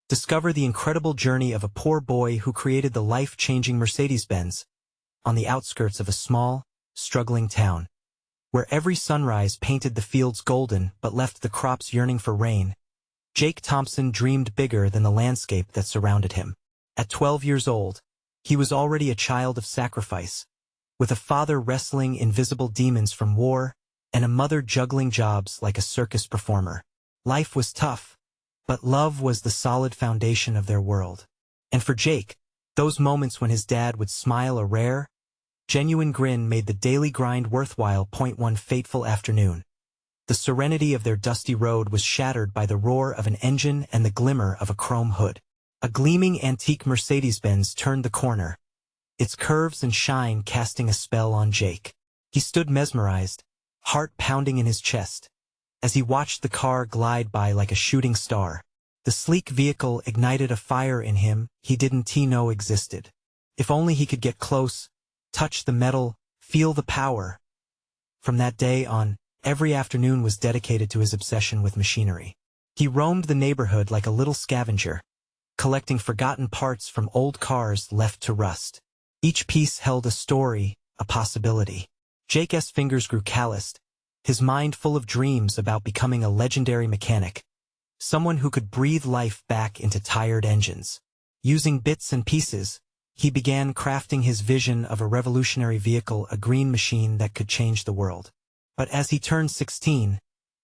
Discover the incredible journey of a poor boy who created the life-changing Mercedes-Benz on the outskirts of a small, struggling town, where every sunrise painted the fields golden but left the crops yearning for rain. Jake Thompson dreamed bigger than the landscape that surrounded him. At 12 years old, he was already a child of sacrifice, with a father wrestling invisible demons from war and a mother juggling jobs like a circus performer. Life was tough, but love was the solid foundation of their world. And for Jake, those moments when his dad would smile a rare, genuine grin made the daily grind worthwhile. One fateful afternoon, the serenity of their dusty road was shattered by the roar of an engine and the glimmer of a chrome hood. A gleaming antique Mercedes-Benz turned the corner, its curves and shine casting a spell on Jake. He stood mesmerized, heart pounding in his chest, as he watched the car glide by like a shooting star. The sleek vehicle ignited a fire in him he didn't know existed. If only he could get close, touch the metal, feel the power. From that day on, every afternoon was dedicated to his obsession with machinery. He roamed the neighborhood like a little scavenger, collecting forgotten parts from old cars left to rust. Each piece held a story, a possibility. Jake's fingers grew calloused, his mind full of dreams about becoming a legendary mechanic, someone who could breathe life back into tired engines. Using bits and pieces, he began crafting his vision of a revolutionary vehicle, a green machine that could change the world. But as he turned 16,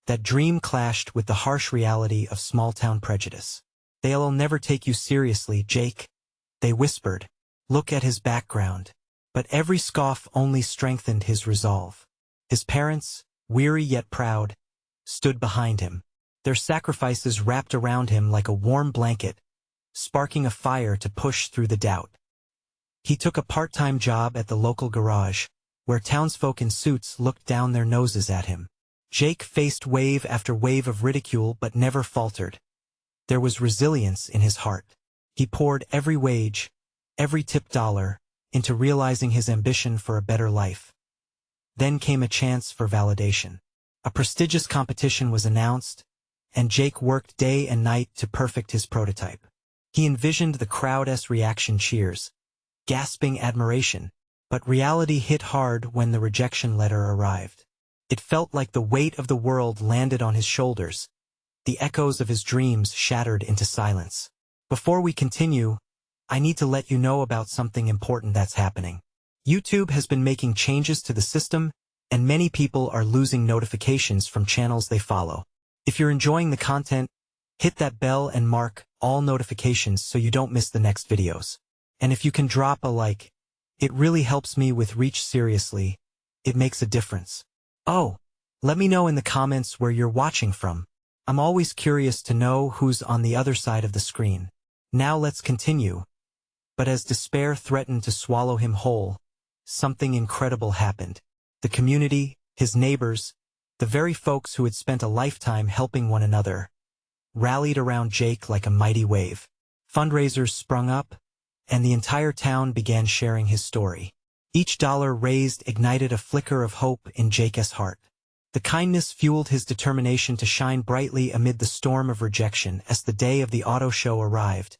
that dream clashed with the harsh reality of small-town prejudice. "They'll never take you seriously, Jake," they whispered. Look at his background. But every scoff only strengthened his resolve. His parents, weary yet proud, stood behind him, their sacrifices wrapped around him like a warm blanket, sparking a fire to push through the doubt. He took a part-time job at the local garage, where townsfolk in suits looked down their noses at him. Jake faced wave after wave of ridicule but never faltered. There was resilience in his heart. He poured every wage, every tip dollar, into realizing his ambition for a better life. Then came a chance for validation. A prestigious competition was announced, and Jake worked day and night to perfect his prototype. He envisioned the crowd's reaction, cheers, gasping admiration, but reality hit hard when the rejection letter arrived. It felt like the weight of the world landed on his shoulders, the echoes of his dreams shattered into silence. Before we continue, I need to let you know about something important that's happening. YouTube has been making changes to the system, and many people are losing notifications from channels they follow. If you're enjoying the content, hit that bell and mark all notifications so you don't miss the next videos. And if you can drop a like, it really helps me with reach. Seriously, it makes a difference. Oh, let me know in the comments where you're watching from. I'm always curious to know who's on the other side of the screen. Now let's continue. But as despair threatened to swallow him whole, something incredible happened. The community, his neighbors, the very folks who had spent a lifetime helping one another, rallied around Jake like a mighty wave. Fundraisers sprung up, and the entire town began sharing his story. Each dollar raised ignited a flicker of hope in Jake's heart. The kindness fueled his determination to shine brightly amid the storm of rejection. As the day of the auto show arrived,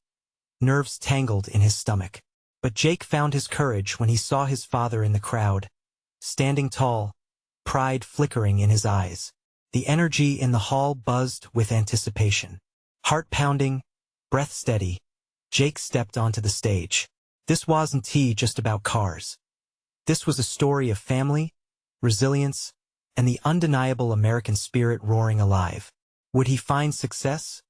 nerves tangled in his stomach. But Jake found his courage when he saw his father in the crowd, standing tall, pride flickering in his eyes. The energy in the hall buzzed with anticipation. Heart pounding, breath steady, Jake stepped onto the stage. This wasn't just about cars. This was a story of family, resilience, and the undeniable American spirit roaring alive. Would he find success?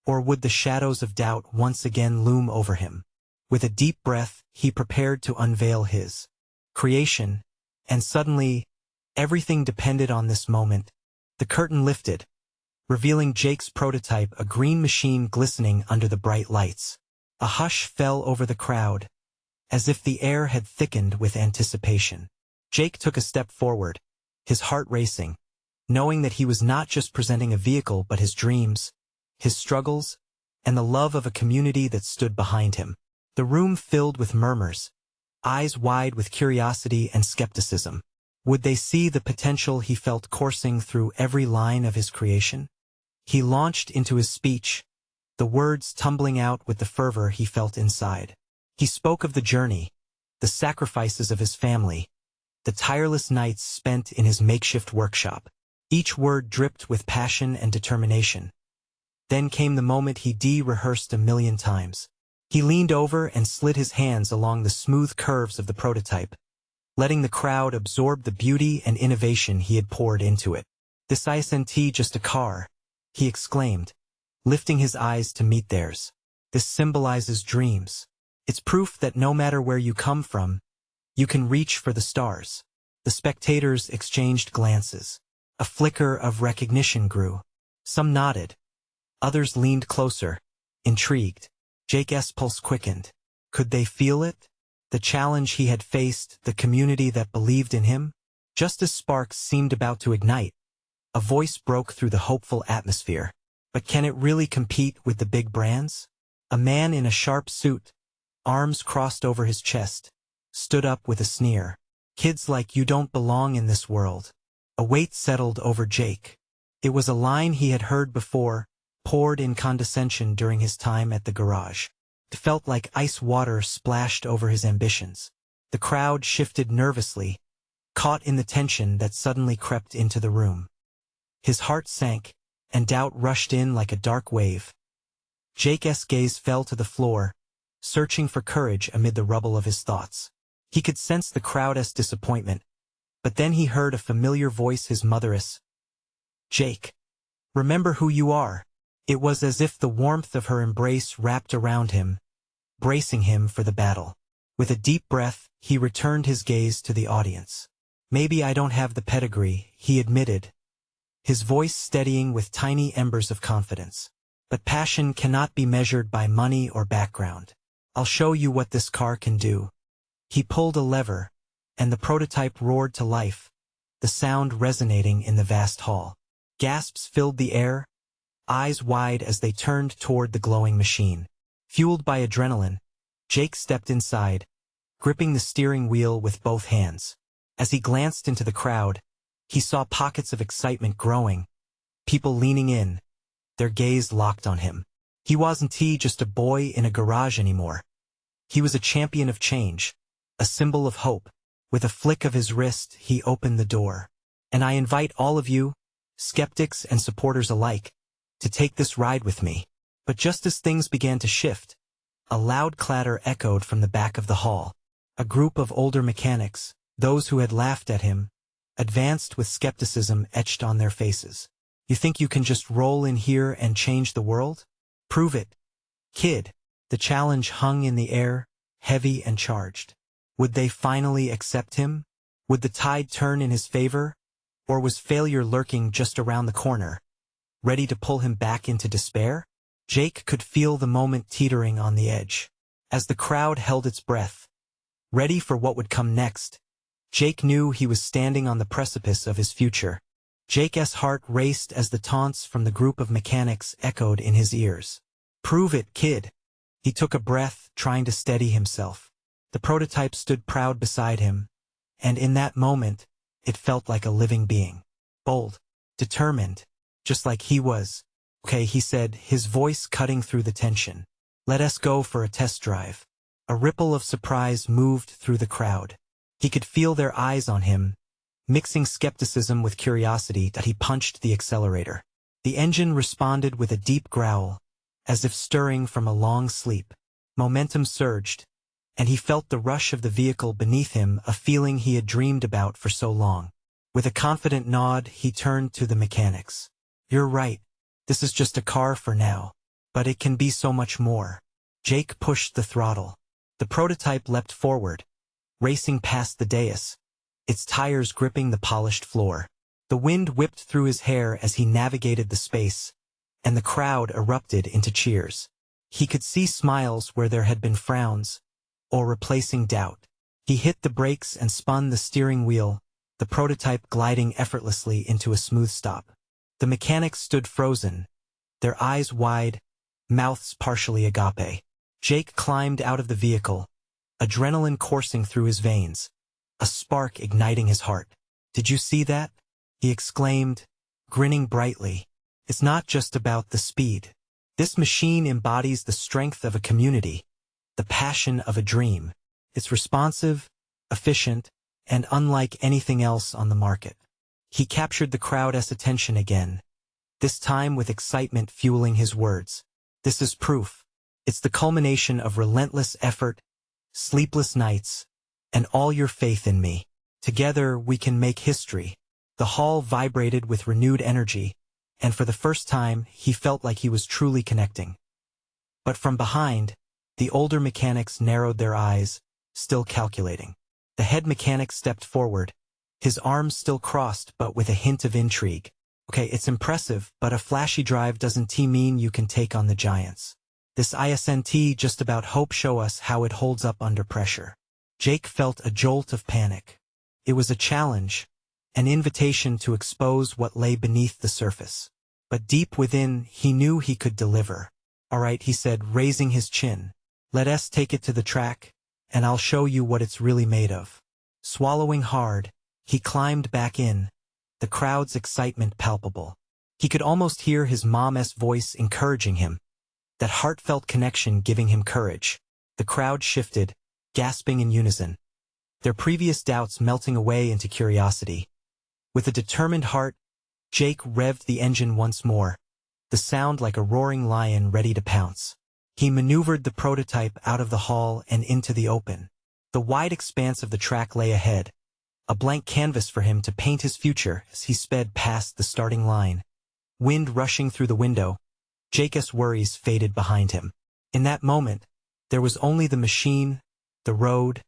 Or would the shadows of doubt once again loom over him? With a deep breath, he prepared to unveil his creation, and suddenly, everything depended on this moment. The curtain lifted, revealing Jake's prototype, a green machine glistening under the bright lights. A hush fell over the crowd, as if the air had thickened with anticipation. Jake took a step forward, his heart racing, knowing that he was not just presenting a vehicle but his dreams, his struggles, and the love of a community that stood behind him. The room filled with murmurs, eyes wide with curiosity and skepticism. Would they see the potential he felt coursing through every line of his creation? He launched into his speech, the words tumbling out with the fervor he felt inside. He spoke of the journey, the sacrifices of his family, the tireless nights spent in his makeshift workshop. Each word dripped with passion and determination. Then came the moment he rehearsed a million times. He leaned over and slid his hands along the smooth curves of the prototype, letting the crowd absorb the beauty and innovation he had poured into it. "This isn't just a car," he exclaimed, lifting his eyes to meet theirs. "This symbolizes dreams. It's proof that no matter where you come from, you can reach for the stars." The spectators exchanged glances. A flicker of recognition grew. Some nodded. Others leaned closer, intrigued. Jake's pulse quickened. Could they feel it? The challenge he had faced, the community that believed in him? Just as sparks seemed about to ignite, a voice broke through the hopeful atmosphere. "But can it really compete with the big brands?" A man in a sharp suit, arms crossed over his chest, stood up with a sneer. "Kids like you don't belong in this world." A weight settled over Jake. It was a line he had heard before, poured in condescension during his time at the garage. It felt like ice water splashed over his ambitions. The crowd shifted nervously, caught in the tension that suddenly crept into the room. His heart sank, and doubt rushed in like a dark wave. Jake's gaze fell to the floor, searching for courage amid the rubble of his thoughts. He could sense the crowd's disappointment, but then he heard a familiar voice, his mother's. "Jake, remember who you are." It was as if the warmth of her embrace wrapped around him, bracing him for the battle. With a deep breath, he returned his gaze to the audience. "Maybe I don't have the pedigree," he admitted, his voice steadying with tiny embers of confidence. "But passion cannot be measured by money or background. I'll show you what this car can do." He pulled a lever, and the prototype roared to life, the sound resonating in the vast hall. Gasps filled the air, eyes wide as they turned toward the glowing machine. Fueled by adrenaline, Jake stepped inside, gripping the steering wheel with both hands. As he glanced into the crowd, he saw pockets of excitement growing, people leaning in, their gaze locked on him. He wasn't just a boy in a garage anymore. He was a champion of change, a symbol of hope. With a flick of his wrist, he opened the door. "And I invite all of you, skeptics and supporters alike, to take this ride with me." But just as things began to shift, a loud clatter echoed from the back of the hall. A group of older mechanics, those who had laughed at him, advanced with skepticism etched on their faces. "You think you can just roll in here and change the world? Prove it, kid." The challenge hung in the air, heavy and charged. Would they finally accept him? Would the tide turn in his favor? Or was failure lurking just around the corner, ready to pull him back into despair? Jake could feel the moment teetering on the edge. As the crowd held its breath, ready for what would come next, Jake knew he was standing on the precipice of his future. Jake's heart raced as the taunts from the group of mechanics echoed in his ears. "Prove it, kid." He took a breath, trying to steady himself. The prototype stood proud beside him, and in that moment, it felt like a living being. Bold, determined, just like he was. "Okay," he said, his voice cutting through the tension. "Let us go for a test drive." A ripple of surprise moved through the crowd. He could feel their eyes on him, mixing skepticism with curiosity. That he punched the accelerator. The engine responded with a deep growl, as if stirring from a long sleep. Momentum surged, and he felt the rush of the vehicle beneath him, a feeling he had dreamed about for so long. With a confident nod, he turned to the mechanics. "You're right. This is just a car for now, but it can be so much more." Jake pushed the throttle. The prototype leapt forward, racing past the dais, its tires gripping the polished floor. The wind whipped through his hair as he navigated the space, and the crowd erupted into cheers. He could see smiles where there had been frowns, or replacing doubt. He hit the brakes and spun the steering wheel, the prototype gliding effortlessly into a smooth stop. The mechanics stood frozen, their eyes wide, mouths partially agape. Jake climbed out of the vehicle, adrenaline coursing through his veins, a spark igniting his heart. "Did you see that?" he exclaimed, grinning brightly. "It's not just about the speed. This machine embodies the strength of a community, the passion of a dream. It's responsive, efficient, and unlike anything else on the market. He captured the crowd's attention again, this time with excitement fueling his words. This is proof. It's the culmination of relentless effort, sleepless nights, and all your faith in me. Together we can make history. The hall vibrated with renewed energy, and for the first time he felt like he was truly connecting. But from behind, the older mechanics narrowed their eyes, still calculating. The head mechanic stepped forward, his arms still crossed but with a hint of intrigue. Okay, it's impressive, but a flashy drive doesn't mean you can take on the giants. This isn't just about hope. Show us how it holds up under pressure. Jake felt a jolt of panic. It was a challenge, an invitation to expose what lay beneath the surface. But deep within, he knew he could deliver. All right, he said, raising his chin. Let us take it to the track, and I'll show you what it's really made of. Swallowing hard, he climbed back in, the crowd's excitement palpable. He could almost hear his mom's voice encouraging him, that heartfelt connection giving him courage. The crowd shifted, gasping in unison, their previous doubts melting away into curiosity. With a determined heart, Jake revved the engine once more, the sound like a roaring lion ready to pounce. He maneuvered the prototype out of the hall and into the open. The wide expanse of the track lay ahead, a blank canvas for him to paint his future as he sped past the starting line. Wind rushing through the window, Jake's worries faded behind him. In that moment, there was only the machine, the road,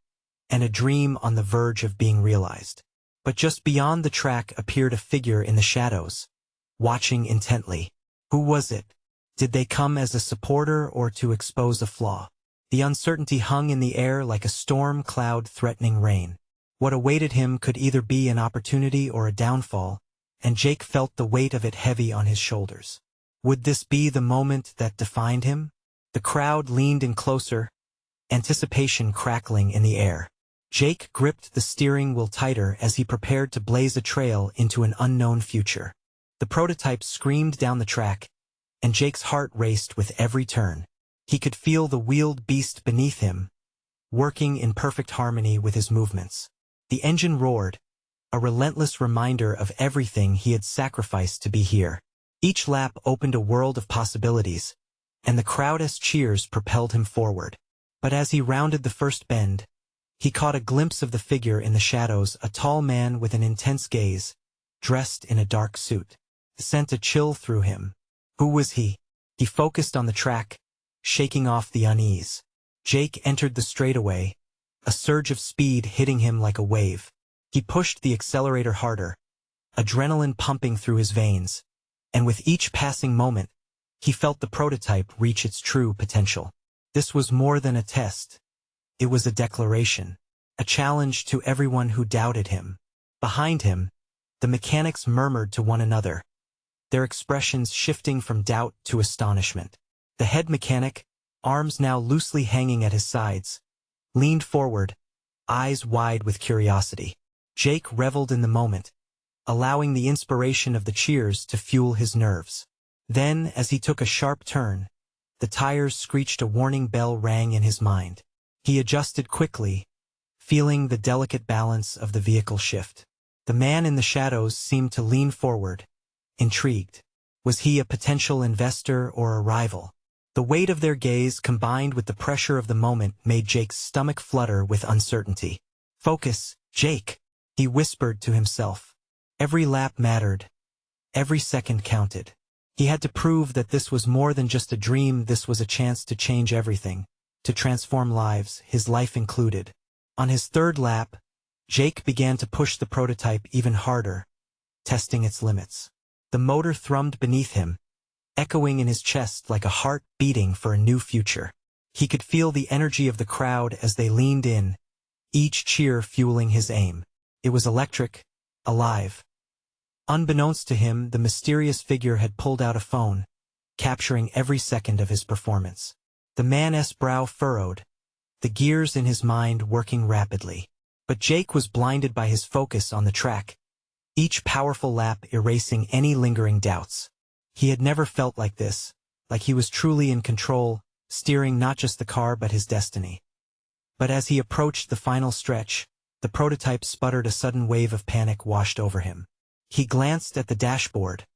and a dream on the verge of being realized. But just beyond the track appeared a figure in the shadows, watching intently. Who was it? Did they come as a supporter or to expose a flaw? The uncertainty hung in the air like a storm cloud threatening rain. What awaited him could either be an opportunity or a downfall, and Jake felt the weight of it heavy on his shoulders. Would this be the moment that defined him? The crowd leaned in closer, anticipation crackling in the air. Jake gripped the steering wheel tighter as he prepared to blaze a trail into an unknown future. The prototype screamed down the track, and Jake's heart raced with every turn. He could feel the wheeled beast beneath him, working in perfect harmony with his movements. The engine roared, a relentless reminder of everything he had sacrificed to be here. Each lap opened a world of possibilities, and the crowd's cheers propelled him forward. But as he rounded the first bend, he caught a glimpse of the figure in the shadows, a tall man with an intense gaze, dressed in a dark suit. It sent a chill through him. Who was he? He focused on the track, shaking off the unease. Jake entered the straightaway, a surge of speed hitting him like a wave. He pushed the accelerator harder, adrenaline pumping through his veins, and with each passing moment, he felt the prototype reach its true potential. This was more than a test. It was a declaration, a challenge to everyone who doubted him. Behind him, the mechanics murmured to one another, their expressions shifting from doubt to astonishment. The head mechanic, arms now loosely hanging at his sides, leaned forward, eyes wide with curiosity. Jake reveled in the moment, allowing the inspiration of the cheers to fuel his nerves. Then, as he took a sharp turn, the tires screeched, a warning bell rang in his mind. He adjusted quickly, feeling the delicate balance of the vehicle shift. The man in the shadows seemed to lean forward, intrigued. Was he a potential investor or a rival? The weight of their gaze combined with the pressure of the moment made Jake's stomach flutter with uncertainty. Focus, Jake, he whispered to himself. Every lap mattered. Every second counted. He had to prove that this was more than just a dream. This was a chance to change everything, to transform lives, his life included. On his third lap, Jake began to push the prototype even harder, testing its limits. The motor thrummed beneath him, echoing in his chest like a heart beating for a new future. He could feel the energy of the crowd as they leaned in, each cheer fueling his aim. It was electric, alive. Unbeknownst to him, the mysterious figure had pulled out a phone, capturing every second of his performance. The man's brow furrowed, the gears in his mind working rapidly. But Jake was blinded by his focus on the track, each powerful lap erasing any lingering doubts. He had never felt like this, like he was truly in control, steering not just the car but his destiny. But as he approached the final stretch, the prototype sputtered. A sudden wave of panic washed over him. He glanced at the dashboard.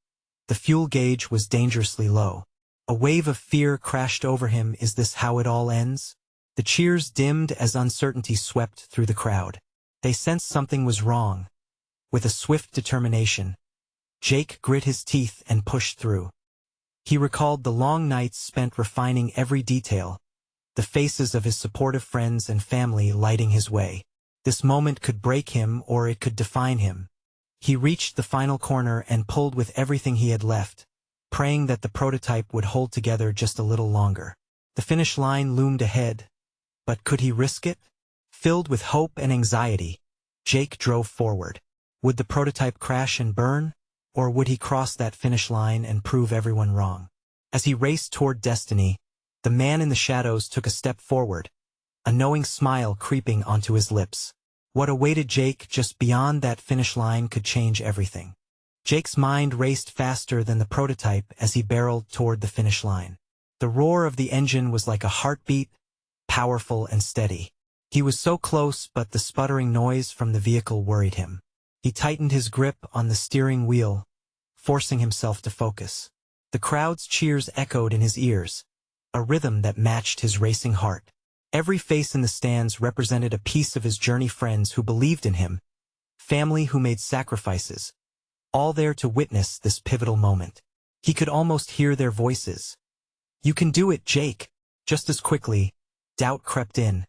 The fuel gauge was dangerously low. A wave of fear crashed over him. Is this how it all ends? The cheers dimmed as uncertainty swept through the crowd. They sensed something was wrong. With a swift determination, Jake grit his teeth and pushed through. He recalled the long nights spent refining every detail, the faces of his supportive friends and family lighting his way. This moment could break him or it could define him. He reached the final corner and pulled with everything he had left, praying that the prototype would hold together just a little longer. The finish line loomed ahead, but could he risk it? Filled with hope and anxiety, Jake drove forward. Would the prototype crash and burn, or would he cross that finish line and prove everyone wrong? As he raced toward destiny, the man in the shadows took a step forward, a knowing smile creeping onto his lips. What awaited Jake just beyond that finish line could change everything. Jake's mind raced faster than the prototype as he barreled toward the finish line. The roar of the engine was like a heartbeat, powerful and steady. He was so close, but the sputtering noise from the vehicle worried him. He tightened his grip on the steering wheel, forcing himself to focus. The crowd's cheers echoed in his ears, a rhythm that matched his racing heart. Every face in the stands represented a piece of his journey, friends who believed in him, family who made sacrifices, all there to witness this pivotal moment. He could almost hear their voices. "You can do it, Jake." Just as quickly, doubt crept in,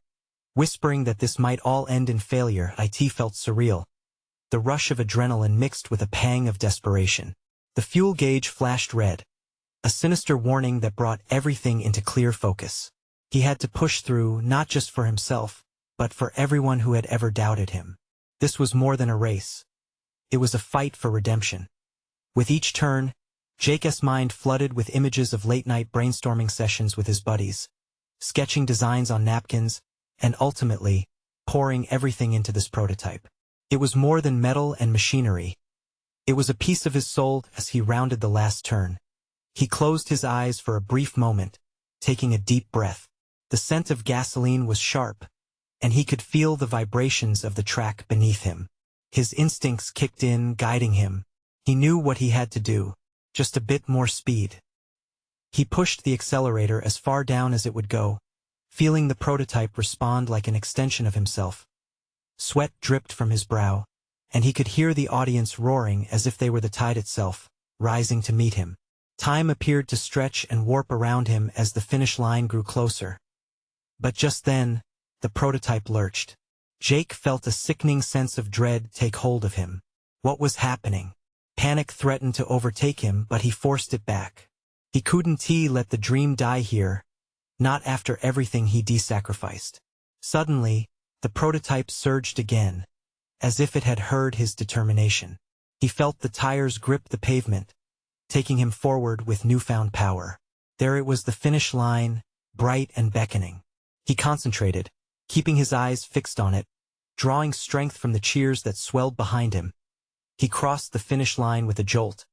whispering that this might all end in failure. It felt surreal. The rush of adrenaline mixed with a pang of desperation. The fuel gauge flashed red, a sinister warning that brought everything into clear focus. He had to push through, not just for himself, but for everyone who had ever doubted him. This was more than a race. It was a fight for redemption. With each turn, Jake's mind flooded with images of late-night brainstorming sessions with his buddies, sketching designs on napkins, and ultimately, pouring everything into this prototype. It was more than metal and machinery. It was a piece of his soul. As he rounded the last turn, he closed his eyes for a brief moment, taking a deep breath. The scent of gasoline was sharp, and he could feel the vibrations of the track beneath him. His instincts kicked in, guiding him. He knew what he had to do, just a bit more speed. He pushed the accelerator as far down as it would go, feeling the prototype respond like an extension of himself. Sweat dripped from his brow, and he could hear the audience roaring as if they were the tide itself, rising to meet him. Time appeared to stretch and warp around him as the finish line grew closer. But just then, the prototype lurched. Jake felt a sickening sense of dread take hold of him. What was happening? Panic threatened to overtake him, but he forced it back. He couldn't let the dream die here, not after everything he desacrificed. Suddenly, the prototype surged again, as if it had heard his determination. He felt the tires grip the pavement, taking him forward with newfound power. There it was, the finish line, bright and beckoning. He concentrated, keeping his eyes fixed on it, drawing strength from the cheers that swelled behind him. He crossed the finish line with a jolt,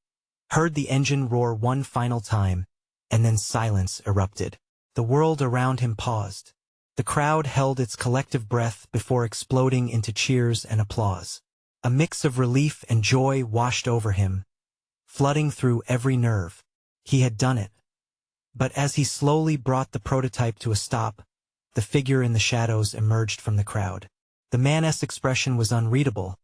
heard the engine roar one final time, and then silence erupted. The world around him paused. The crowd held its collective breath before exploding into cheers and applause. A mix of relief and joy washed over him, flooding through every nerve. He had done it. But as he slowly brought the prototype to a stop, the figure in the shadows emerged from the crowd. The man's expression was unreadable,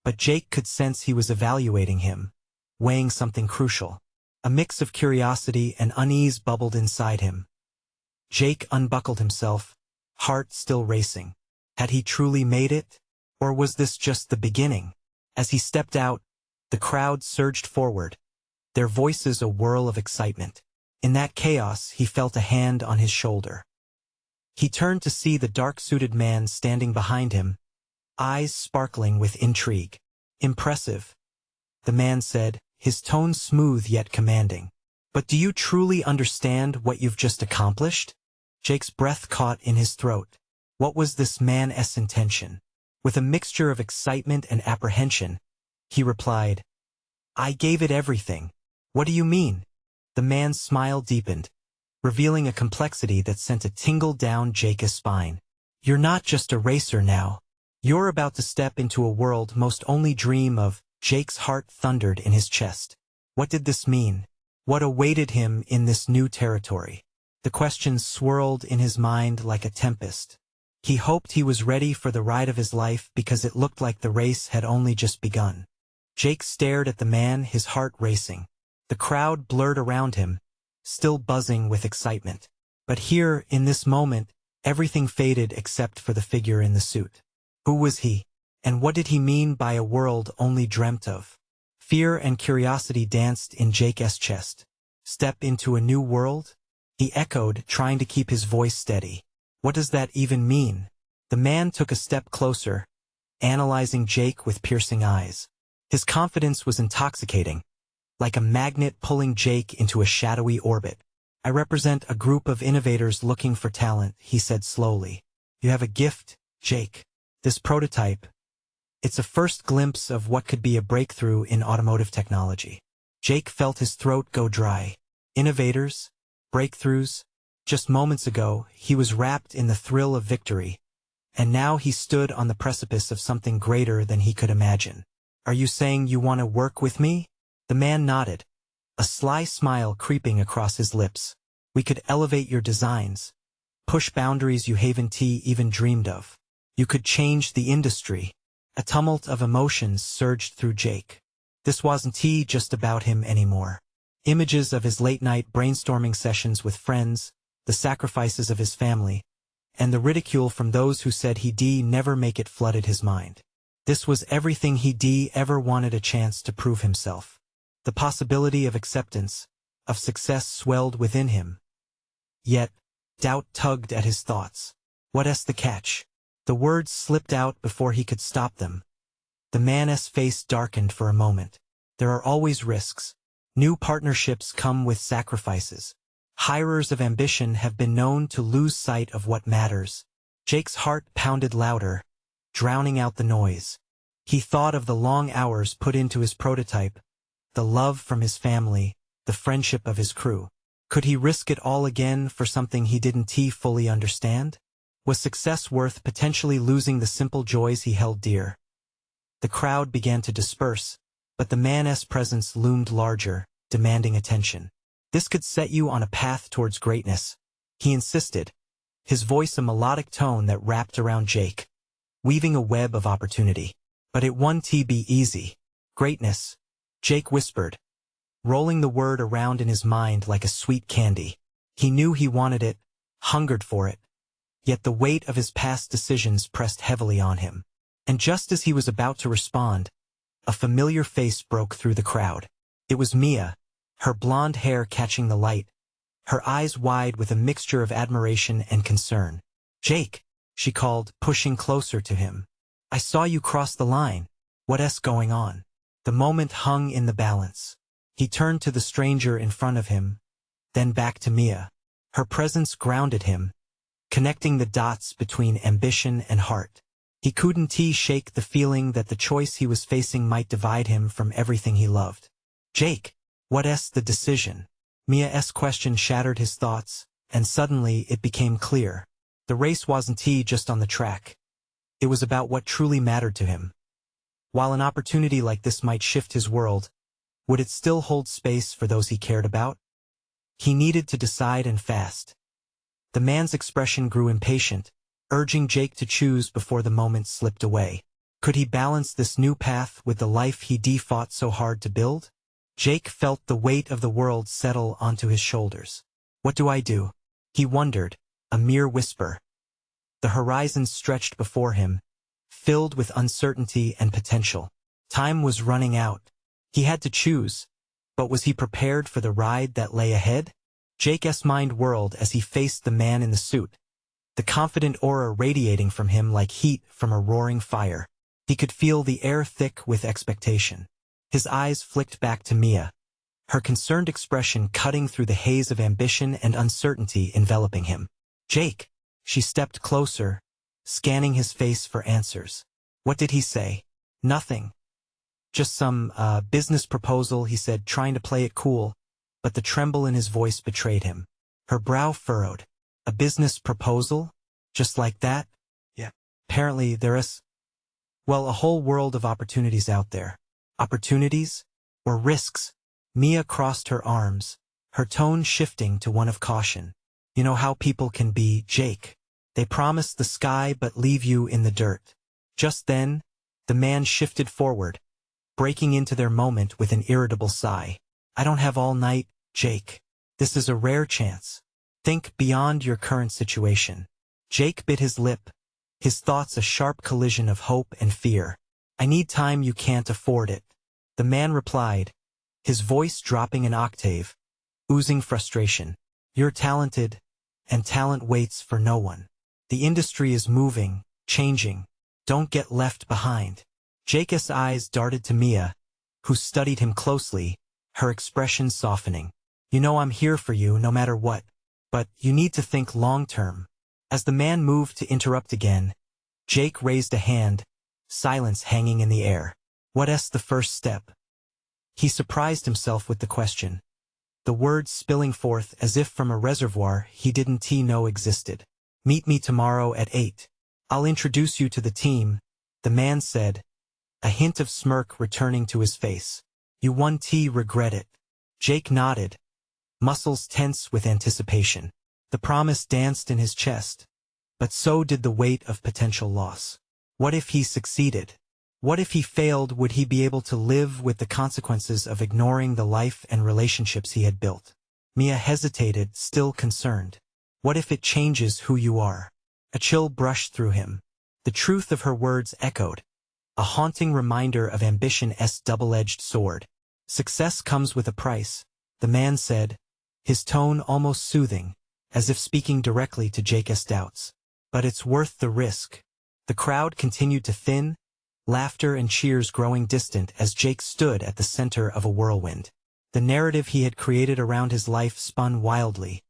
but Jake could sense he was evaluating him, weighing something crucial. A mix of curiosity and unease bubbled inside him. Jake unbuckled himself, heart still racing. Had he truly made it? Or was this just the beginning? As he stepped out, the crowd surged forward, their voices a whirl of excitement. In that chaos, he felt a hand on his shoulder. He turned to see the dark-suited man standing behind him, eyes sparkling with intrigue. "Impressive," the man said, his tone smooth yet commanding. "But do you truly understand what you've just accomplished?" Jake's breath caught in his throat. What was this man's intention? With a mixture of excitement and apprehension, he replied, "I gave it everything." "What do you mean?" The man's smile deepened, revealing a complexity that sent a tingle down Jake's spine. You're not just a racer now. You're about to step into a world most only dream of. Jake's heart thundered in his chest. What did this mean? What awaited him in this new territory? The questions swirled in his mind like a tempest. He hoped he was ready for the ride of his life because it looked like the race had only just begun. Jake stared at the man, his heart racing. The crowd blurred around him, still buzzing with excitement. But here, in this moment, everything faded except for the figure in the suit. Who was he? And what did he mean by a world only dreamt of? Fear and curiosity danced in Jake's chest. Step into a new world? He echoed, trying to keep his voice steady. What does that even mean? The man took a step closer, analyzing Jake with piercing eyes. His confidence was intoxicating, like a magnet pulling Jake into a shadowy orbit. I represent a group of innovators looking for talent, he said slowly. You have a gift, Jake. This prototype, it's a first glimpse of what could be a breakthrough in automotive technology. Jake felt his throat go dry. Innovators? Breakthroughs? Just moments ago, he was wrapped in the thrill of victory, and now he stood on the precipice of something greater than he could imagine. Are you saying you want to work with me? The man nodded, a sly smile creeping across his lips. We could elevate your designs, push boundaries you haven't even dreamed of. You could change the industry. A tumult of emotions surged through Jake. This wasn't just about him anymore. Images of his late-night brainstorming sessions with friends, the sacrifices of his family, and the ridicule from those who said he'd never make it flooded his mind. This was everything he'd ever wanted a chance to prove himself. The possibility of acceptance, of success swelled within him. Yet, doubt tugged at his thoughts. What's the catch? The words slipped out before he could stop them. The man's face darkened for a moment. There are always risks. New partnerships come with sacrifices. Hirers of ambition have been known to lose sight of what matters. Jake's heart pounded louder, drowning out the noise. He thought of the long hours put into his prototype, the love from his family, the friendship of his crew. Could he risk it all again for something he didn't fully understand? Was success worth potentially losing the simple joys he held dear? The crowd began to disperse, but the man's presence loomed larger, demanding attention. This could set you on a path towards greatness, he insisted, his voice a melodic tone that wrapped around Jake, weaving a web of opportunity. But it won't be easy. Greatness, Jake whispered, rolling the word around in his mind like a sweet candy. He knew he wanted it, hungered for it. Yet the weight of his past decisions pressed heavily on him. And just as he was about to respond, a familiar face broke through the crowd. It was Mia, her blonde hair catching the light, her eyes wide with a mixture of admiration and concern. Jake, she called, pushing closer to him. I saw you cross the line. What's going on? The moment hung in the balance. He turned to the stranger in front of him, then back to Mia. Her presence grounded him, connecting the dots between ambition and heart. He couldn't shake the feeling that the choice he was facing might divide him from everything he loved. Jake, what's the decision? Mia's question shattered his thoughts, and suddenly it became clear. The race wasn't just on the track. It was about what truly mattered to him. While an opportunity like this might shift his world, would it still hold space for those he cared about? He needed to decide, and fast. The man's expression grew impatient, urging Jake to choose before the moment slipped away. Could he balance this new path with the life he'd fought so hard to build? Jake felt the weight of the world settle onto his shoulders. What do I do? He wondered, a mere whisper. The horizon stretched before him, filled with uncertainty and potential. Time was running out. He had to choose, but was he prepared for the ride that lay ahead? Jake's mind whirled as he faced the man in the suit, the confident aura radiating from him like heat from a roaring fire. He could feel the air thick with expectation. His eyes flicked back to Mia, her concerned expression cutting through the haze of ambition and uncertainty enveloping him. Jake, she stepped closer, scanning his face for answers. What did he say? Nothing. Just some business proposal, he said, trying to play it cool. but the tremble in his voice betrayed him. Her brow furrowed. A business proposal? Just like that? Yeah. Apparently there is, well, a whole world of opportunities out there. Opportunities? Or risks? Mia crossed her arms, her tone shifting to one of caution. You know how people can be, Jake. They promise the sky but leave you in the dirt. Just then, the man shifted forward, breaking into their moment with an irritable sigh. I don't have all night, Jake. This is a rare chance. Think beyond your current situation. Jake bit his lip, his thoughts a sharp collision of hope and fear. I need time, you can't afford it. The man replied, his voice dropping an octave, oozing frustration. You're talented, and talent waits for no one. The industry is moving, changing. Don't get left behind. Jake's eyes darted to Mia, who studied him closely, her expression softening. You know I'm here for you no matter what. But you need to think long-term. As the man moved to interrupt again, Jake raised a hand, silence hanging in the air. What's the first step? He surprised himself with the question, the words spilling forth as if from a reservoir he didn't know existed. Meet me tomorrow at 8. I'll introduce you to the team, the man said, a hint of smirk returning to his face. You won't regret it. Jake nodded, muscles tense with anticipation. The promise danced in his chest, but so did the weight of potential loss. What if he succeeded? What if he failed? Would he be able to live with the consequences of ignoring the life and relationships he had built? Mia hesitated, still concerned. What if it changes who you are? A chill brushed through him. The truth of her words echoed, a haunting reminder of ambition's double-edged sword. Success comes with a price, the man said, his tone almost soothing, as if speaking directly to Jake's doubts. But it's worth the risk. The crowd continued to thin, laughter and cheers growing distant as Jake stood at the center of a whirlwind. The narrative he had created around his life spun wildly,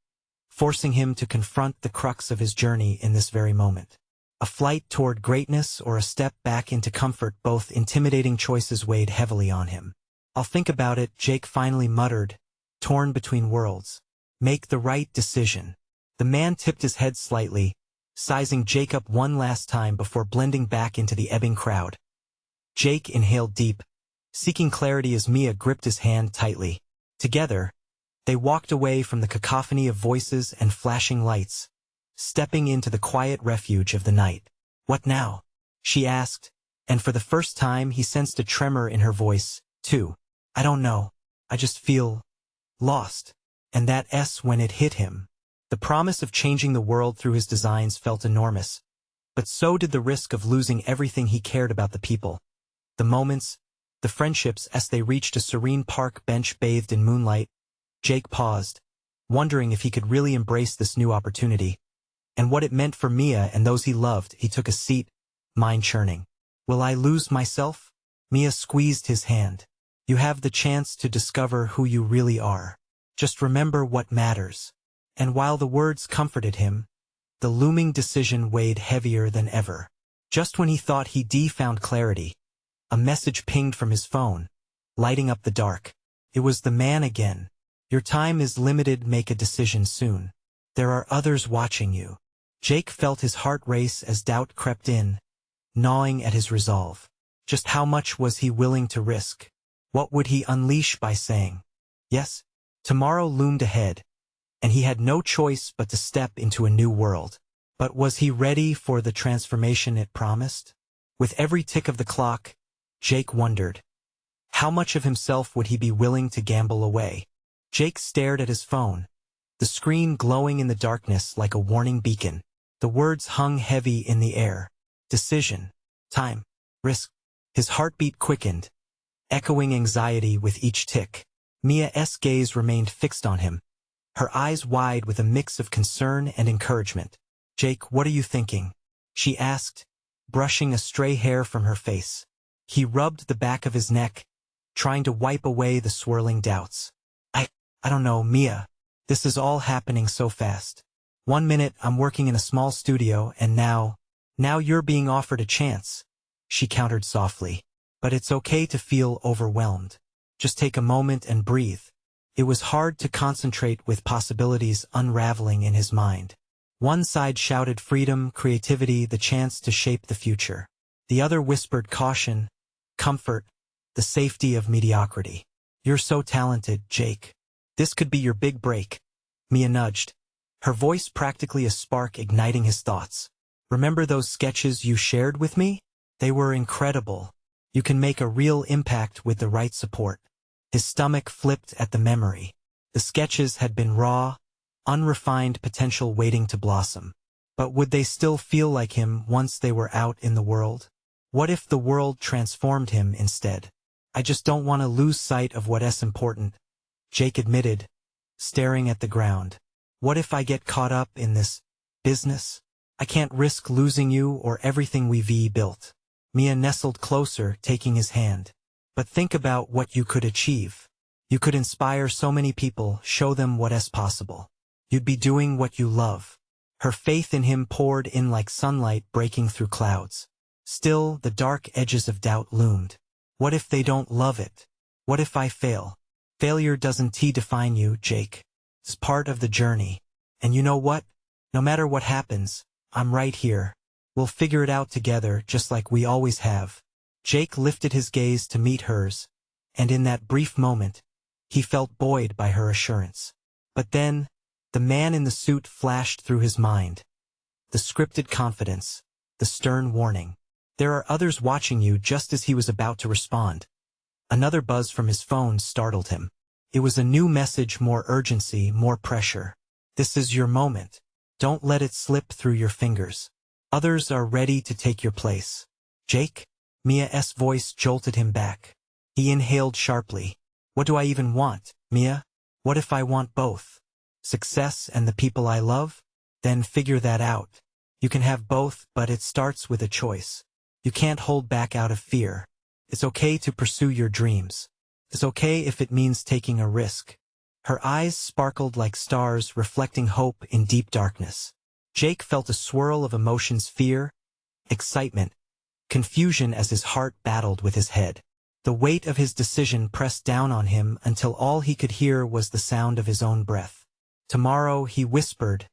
forcing him to confront the crux of his journey in this very moment. A flight toward greatness or a step back into comfort, both intimidating choices weighed heavily on him. I'll think about it, Jake finally muttered, torn between worlds. Make the right decision. The man tipped his head slightly, sizing Jake up one last time before blending back into the ebbing crowd. Jake inhaled deep, seeking clarity as Mia gripped his hand tightly. Together, they walked away from the cacophony of voices and flashing lights, stepping into the quiet refuge of the night. What now? She asked, and for the first time he sensed a tremor in her voice, too. I don't know. I just feel lost. And that's when it hit him. The promise of changing the world through his designs felt enormous, but so did the risk of losing everything he cared about: the people, the moments, the friendships. As they reached a serene park bench bathed in moonlight, Jake paused, wondering if he could really embrace this new opportunity, and what it meant for Mia and those he loved. He took a seat, mind churning. Will I lose myself? Mia squeezed his hand. You have the chance to discover who you really are. Just remember what matters. And while the words comforted him, the looming decision weighed heavier than ever. Just when he thought he'd found clarity, a message pinged from his phone, lighting up the dark. It was the man again. Your time is limited, make a decision soon. There are others watching you. Jake felt his heart race as doubt crept in, gnawing at his resolve. Just how much was he willing to risk? What would he unleash by saying yes? Tomorrow loomed ahead, and he had no choice but to step into a new world. But was he ready for the transformation it promised? With every tick of the clock, Jake wondered, how much of himself would he be willing to gamble away? Jake stared at his phone, the screen glowing in the darkness like a warning beacon. The words hung heavy in the air. Decision, time, risk. His heartbeat quickened, echoing anxiety with each tick. Mia's gaze remained fixed on him, her eyes wide with a mix of concern and encouragement. Jake, what are you thinking? She asked, brushing a stray hair from her face. He rubbed the back of his neck, trying to wipe away the swirling doubts. I don't know, Mia. This is all happening so fast. 1 minute I'm working in a small studio, and now you're being offered a chance. She countered softly. But it's okay to feel overwhelmed. Just take a moment and breathe. It was hard to concentrate with possibilities unraveling in his mind. One side shouted freedom, creativity, the chance to shape the future. The other whispered caution, comfort, the safety of mediocrity. You're so talented, Jake. This could be your big break. Mia nudged, her voice practically a spark igniting his thoughts. Remember those sketches you shared with me? They were incredible. You can make a real impact with the right support. His stomach flipped at the memory. The sketches had been raw, unrefined potential waiting to blossom. But would they still feel like him once they were out in the world? What if the world transformed him instead? I just don't want to lose sight of what's important, Jake admitted, staring at the ground. What if I get caught up in this business? I can't risk losing you or everything we've built. Mia nestled closer, taking his hand. But think about what you could achieve. You could inspire so many people, show them what's possible. You'd be doing what you love. Her faith in him poured in like sunlight breaking through clouds. Still, the dark edges of doubt loomed. What if they don't love it? What if I fail? Failure doesn't define you, Jake. It's part of the journey. And you know what? No matter what happens, I'm right here. We'll figure it out together just like we always have. Jake lifted his gaze to meet hers, and in that brief moment, he felt buoyed by her assurance. But then, the man in the suit flashed through his mind. The scripted confidence, the stern warning. There are others watching you. Just as he was about to respond, another buzz from his phone startled him. It was a new message, more urgency, more pressure. This is your moment. Don't let it slip through your fingers. Others are ready to take your place. Jake? Mia's voice jolted him back. He inhaled sharply. What do I even want, Mia? What if I want both? Success and the people I love? Then figure that out. You can have both, but it starts with a choice. You can't hold back out of fear. It's okay to pursue your dreams. It's okay if it means taking a risk. Her eyes sparkled like stars, reflecting hope in deep darkness. Jake felt a swirl of emotions: fear, excitement, confusion as his heart battled with his head. The weight of his decision pressed down on him until all he could hear was the sound of his own breath. Tomorrow, he whispered,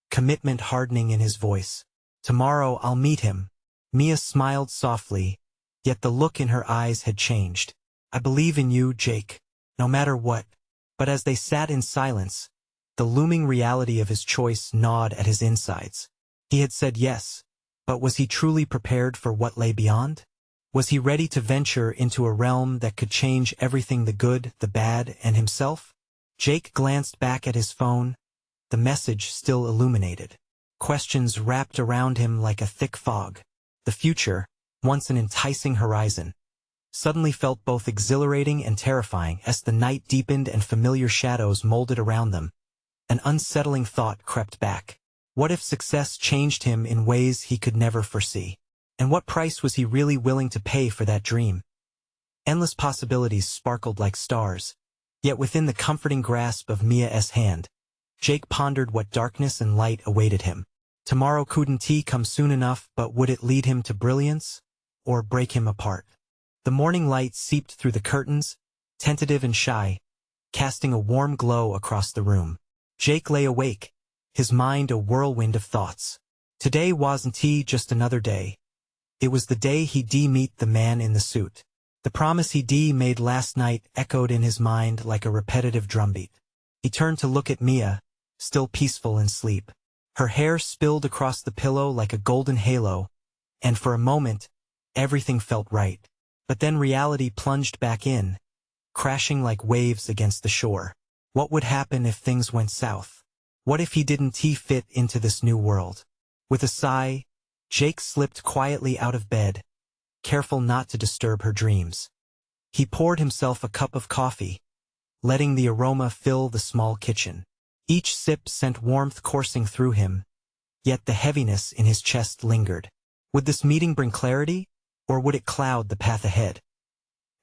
commitment hardening in his voice. Tomorrow I'll meet him. Mia smiled softly, yet the look in her eyes had changed. I believe in you, Jake, no matter what. But as they sat in silence, the looming reality of his choice gnawed at his insides. He had said yes, but was he truly prepared for what lay beyond? Was he ready to venture into a realm that could change everything, the good, the bad, and himself? Jake glanced back at his phone, the message still illuminated. Questions wrapped around him like a thick fog. The future, once an enticing horizon, suddenly felt both exhilarating and terrifying as the night deepened and familiar shadows molded around them. An unsettling thought crept back. What if success changed him in ways he could never foresee? And what price was he really willing to pay for that dream? Endless possibilities sparkled like stars, yet within the comforting grasp of Mia's hand, Jake pondered what darkness and light awaited him. Tomorrow couldn't come soon enough, but would it lead him to brilliance, or break him apart? The morning light seeped through the curtains, tentative and shy, casting a warm glow across the room. Jake lay awake, his mind a whirlwind of thoughts. Today wasn't just another day. It was the day he'd meet the man in the suit. The promise he'd made last night echoed in his mind like a repetitive drumbeat. He turned to look at Mia, still peaceful in sleep. Her hair spilled across the pillow like a golden halo, and for a moment, everything felt right. But then reality plunged back in, crashing like waves against the shore. What would happen if things went south? What if he didn't fit into this new world? With a sigh, Jake slipped quietly out of bed, careful not to disturb her dreams. He poured himself a cup of coffee, letting the aroma fill the small kitchen. Each sip sent warmth coursing through him, yet the heaviness in his chest lingered. Would this meeting bring clarity, or would it cloud the path ahead?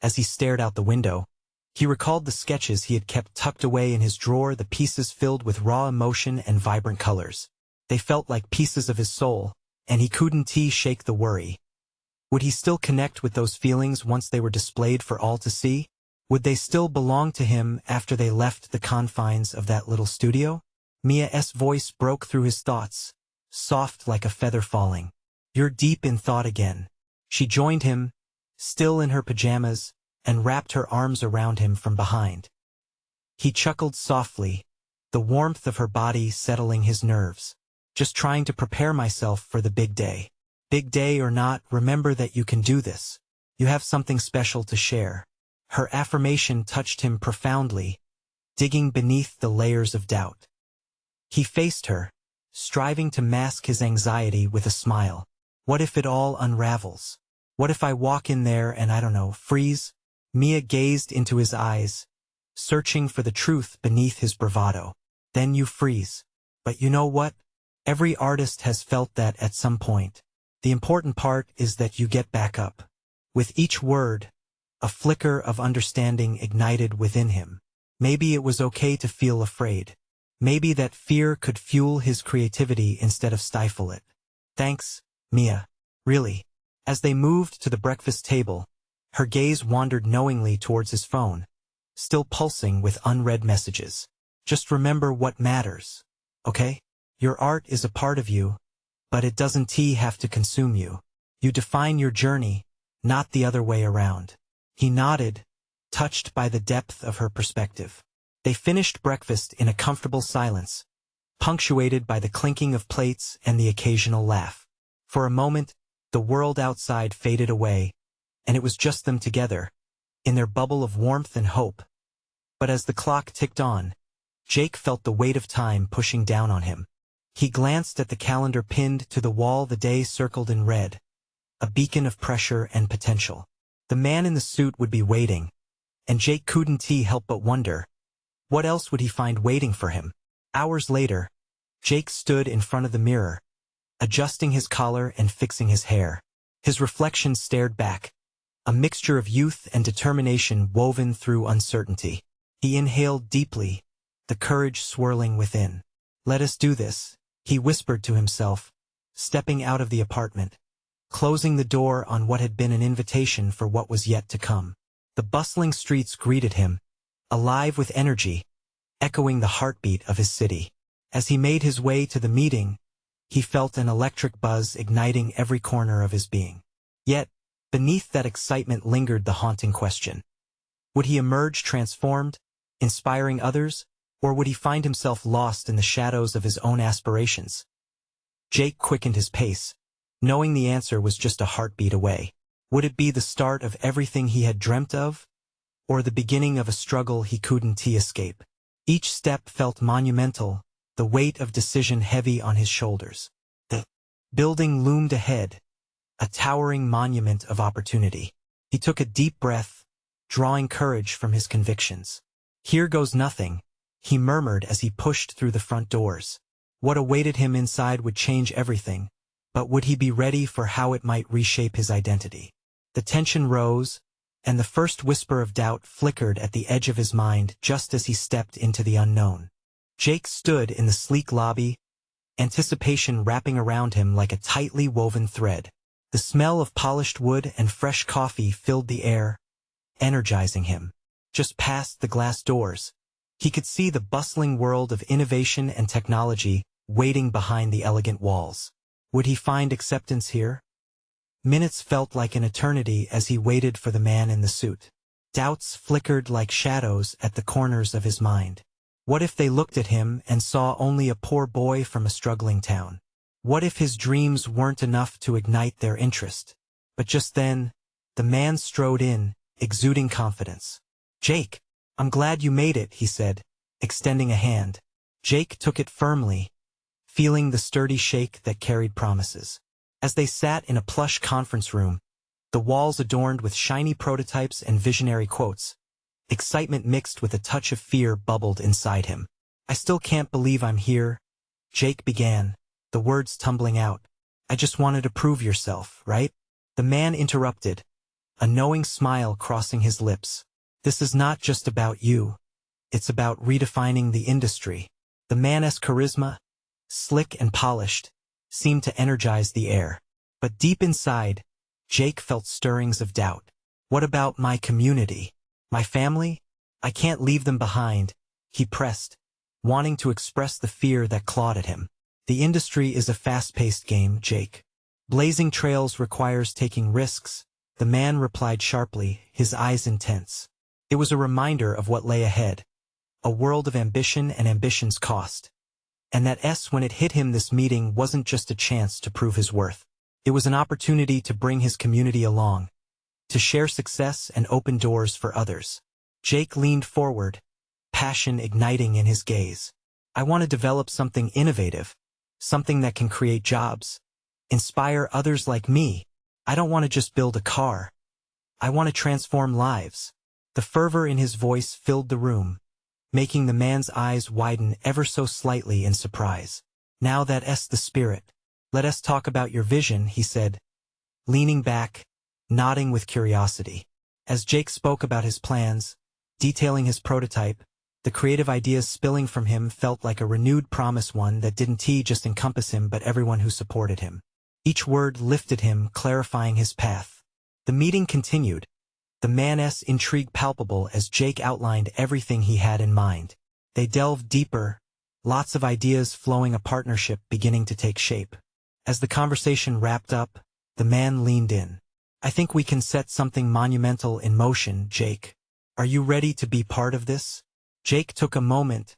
As he stared out the window, he recalled the sketches he had kept tucked away in his drawer, the pieces filled with raw emotion and vibrant colors. They felt like pieces of his soul, and he couldn't shake the worry. Would he still connect with those feelings once they were displayed for all to see? Would they still belong to him after they left the confines of that little studio? Mia's voice broke through his thoughts, soft like a feather falling. You're deep in thought again. She joined him, still in her pajamas, and wrapped her arms around him from behind. He chuckled softly, the warmth of her body settling his nerves. Just trying to prepare myself for the big day. Big day or not, remember that you can do this. You have something special to share. Her affirmation touched him profoundly, digging beneath the layers of doubt. He faced her, striving to mask his anxiety with a smile. What if it all unravels? What if I walk in there and I don't know, freeze? Mia gazed into his eyes, searching for the truth beneath his bravado. Then you freeze. But you know what? Every artist has felt that at some point. The important part is that you get back up. With each word, a flicker of understanding ignited within him. Maybe it was okay to feel afraid. Maybe that fear could fuel his creativity instead of stifle it. Thanks, Mia. Really. As they moved to the breakfast table, her gaze wandered knowingly towards his phone, still pulsing with unread messages. Just remember what matters, okay? Your art is a part of you, but it doesn't have to consume you. You define your journey, not the other way around. He nodded, touched by the depth of her perspective. They finished breakfast in a comfortable silence, punctuated by the clinking of plates and the occasional laugh. For a moment, the world outside faded away, and it was just them together, in their bubble of warmth and hope. But as the clock ticked on, Jake felt the weight of time pushing down on him. He glanced at the calendar pinned to the wall, the day circled in red, a beacon of pressure and potential. The man in the suit would be waiting, and Jake couldn't help but wonder, what else would he find waiting for him? Hours later, Jake stood in front of the mirror, adjusting his collar and fixing his hair. His reflection stared back, a mixture of youth and determination woven through uncertainty. He inhaled deeply, the courage swirling within. Let us do this, he whispered to himself, stepping out of the apartment, closing the door on what had been an invitation for what was yet to come. The bustling streets greeted him, alive with energy, echoing the heartbeat of his city. As he made his way to the meeting, he felt an electric buzz igniting every corner of his being. Yet, beneath that excitement lingered the haunting question. Would he emerge transformed, inspiring others, or would he find himself lost in the shadows of his own aspirations? Jake quickened his pace, knowing the answer was just a heartbeat away. Would it be the start of everything he had dreamt of, or the beginning of a struggle he couldn't escape? Each step felt monumental, the weight of decision heavy on his shoulders. The building loomed ahead, a towering monument of opportunity. He took a deep breath, drawing courage from his convictions. Here goes nothing, he murmured as he pushed through the front doors. What awaited him inside would change everything, but would he be ready for how it might reshape his identity? The tension rose, and the first whisper of doubt flickered at the edge of his mind just as he stepped into the unknown. Jake stood in the sleek lobby, anticipation wrapping around him like a tightly woven thread. The smell of polished wood and fresh coffee filled the air, energizing him. Just past the glass doors, he could see the bustling world of innovation and technology waiting behind the elegant walls. Would he find acceptance here? Minutes felt like an eternity as he waited for the man in the suit. Doubts flickered like shadows at the corners of his mind. What if they looked at him and saw only a poor boy from a struggling town? What if his dreams weren't enough to ignite their interest? But just then, the man strode in, exuding confidence. "Jake, I'm glad you made it," he said, extending a hand. Jake took it firmly, feeling the sturdy shake that carried promises. As they sat in a plush conference room, the walls adorned with shiny prototypes and visionary quotes, excitement mixed with a touch of fear bubbled inside him. "I still can't believe I'm here," Jake began, the words tumbling out. "I just wanted to prove yourself, right?" The man interrupted, a knowing smile crossing his lips. "This is not just about you. It's about redefining the industry." The man's charisma, slick and polished, seemed to energize the air. But deep inside, Jake felt stirrings of doubt. What about my community? My family? I can't leave them behind, he pressed, wanting to express the fear that clawed at him. The industry is a fast-paced game, Jake. Blazing trails requires taking risks, the man replied sharply, his eyes intense. It was a reminder of what lay ahead. A world of ambition and ambition's cost. And that when it hit him, this meeting wasn't just a chance to prove his worth. It was an opportunity to bring his community along, to share success and open doors for others. Jake leaned forward, passion igniting in his gaze. I want to develop something innovative, something that can create jobs, inspire others like me. I don't want to just build a car. I want to transform lives. The fervor in his voice filled the room, making the man's eyes widen ever so slightly in surprise. Now that's the spirit. Let us talk about your vision, he said, leaning back, nodding with curiosity. As Jake spoke about his plans, detailing his prototype, the creative ideas spilling from him felt like a renewed promise, one that didn't just encompass him but everyone who supported him. Each word lifted him, clarifying his path. The meeting continued, the man's intrigue palpable as Jake outlined everything he had in mind. They delved deeper, lots of ideas flowing, a partnership beginning to take shape. As the conversation wrapped up, the man leaned in. I think we can set something monumental in motion, Jake. Are you ready to be part of this? Jake took a moment,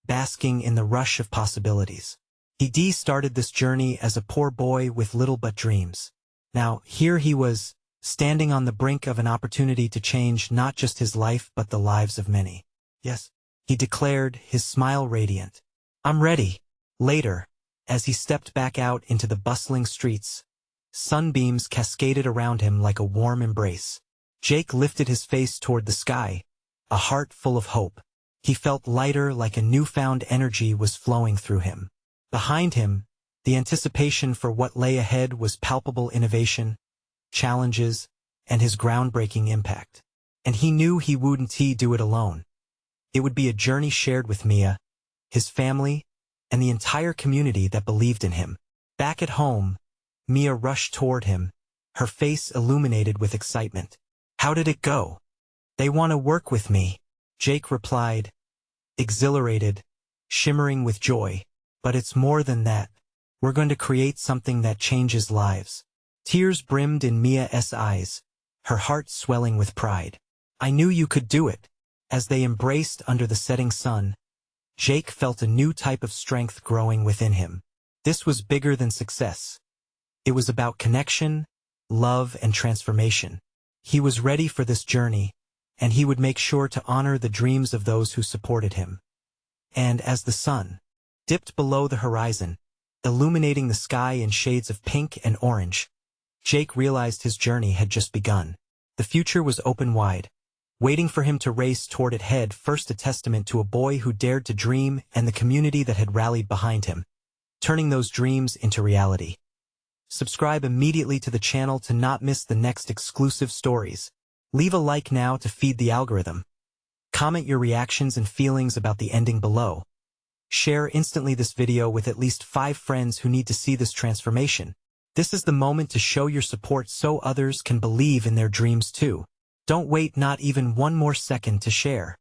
basking in the rush of possibilities. He started this journey as a poor boy with little but dreams. Now, here he was, standing on the brink of an opportunity to change not just his life but the lives of many. Yes, he declared, his smile radiant. I'm ready. Later, as he stepped back out into the bustling streets, sunbeams cascaded around him like a warm embrace. Jake lifted his face toward the sky, a heart full of hope. He felt lighter, like a newfound energy was flowing through him. Behind him, the anticipation for what lay ahead was palpable: innovation, challenges, and his groundbreaking impact. And he knew he wouldn't do it alone. It would be a journey shared with Mia, his family, and the entire community that believed in him. Back at home, Mia rushed toward him, her face illuminated with excitement. How did it go? They want to work with me, Jake replied, exhilarated, shimmering with joy. But it's more than that. We're going to create something that changes lives. Tears brimmed in Mia's eyes, her heart swelling with pride. I knew you could do it. As they embraced under the setting sun, Jake felt a new type of strength growing within him. This was bigger than success. It was about connection, love, and transformation. He was ready for this journey, and he would make sure to honor the dreams of those who supported him. And as the sun dipped below the horizon, illuminating the sky in shades of pink and orange, Jake realized his journey had just begun. The future was open wide, waiting for him to race toward it head first, a testament to a boy who dared to dream and the community that had rallied behind him, turning those dreams into reality. Subscribe immediately to the channel to not miss the next exclusive stories. Leave a like now to feed the algorithm. Comment your reactions and feelings about the ending below. Share instantly this video with at least 5 friends who need to see this transformation. This is the moment to show your support so others can believe in their dreams too. Don't wait not even one more second to share.